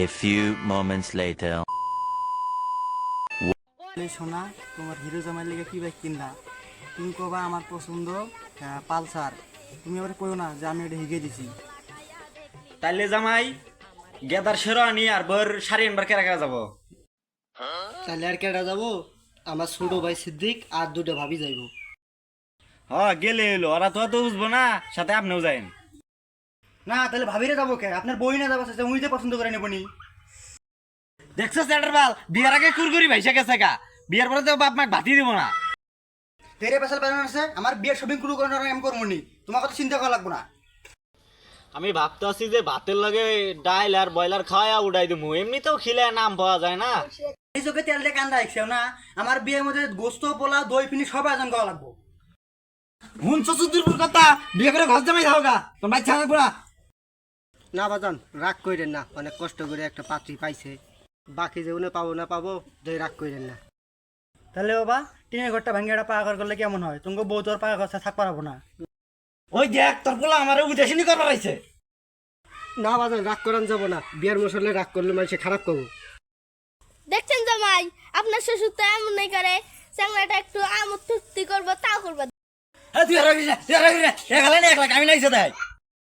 A few moments later. সোনা তোমার hero জামাই লেগে কি বাইক কিনলা? তুমি কবা আমার পছন্দ পালসার। তুমি আবার কইও না যে আমি ওটা হিগে দিছি। তাইলে জামাই গেদার শেরওয়ানি আর বর শাড়ি আনবার কেরা কেরা যাবো? তাহলে আর কেডা যাবো? আমার ছোট ভাই সিদ্দিক আর দুটো ভাবি যাইবো। গেলে এলো, ওরা তো অত বুঝবো না, সাথে আপনিও যাইন। না তাহলে ভাবিরে যাবো কে? আপনার বই না যাবো উনি তো পছন্দ করে নেবনি। দেখছো স্যাটার বাল, বিয়ার আগে কুরকুরি ভাইসা গেছে গা, বিয়ার পরে তো বাপ মাক ভাতি দিব না। তেরে পেশাল প্যান আছে আমার বিয়ের শপিং শুরু করার আমি করবো নি, তোমার কথা চিন্তা করা লাগবো না। আমি ভাবতে আছি যে ভাতের লাগে ডাইল আর ব্রয়লার খাওয়া উড়াই দিমু, এমনিতেও খিলে নাম পাওয়া যায় না। এই চোখে তেল দিয়ে কান্দা দেখছেও না? আমার বিয়ের মধ্যে গোস্ত পোলা দই ফিনি সব আয়োজন করা লাগবো। শুনছো চুদ্দুরপুর কথা, বিয়ে করে ঘর জামাই খাও গা, তোর বাচ্চা থাকবো না। না বাজান রাগ করেন না, অনেক কষ্ট করে একটা পাত্রী পাইছে, বাকি যে উনি পাবো না পাবো দই রাগ করেন না। তাহলে বাবা টিনের ঘরটা ভেঙে একটা পাকা ঘর করলে কেমন হয়? তোমাকে বউ তোর পাকা ঘর থাক পারবো না। ওই দেখ তোর পোলা আমার উদাসীনী করবার আইছে। না বাজান রাগ করান যাবো না, বিয়ার মশলে রাগ করলে মানুষে খারাপ করবো। দেখছেন জামাই, আপনার শ্বশুর তো এমন নাই করে, চ্যাংড়াটা একটু আমোদ ফুর্তি করবো তাও করবো। তুই আর আমি নাইছে দেয়।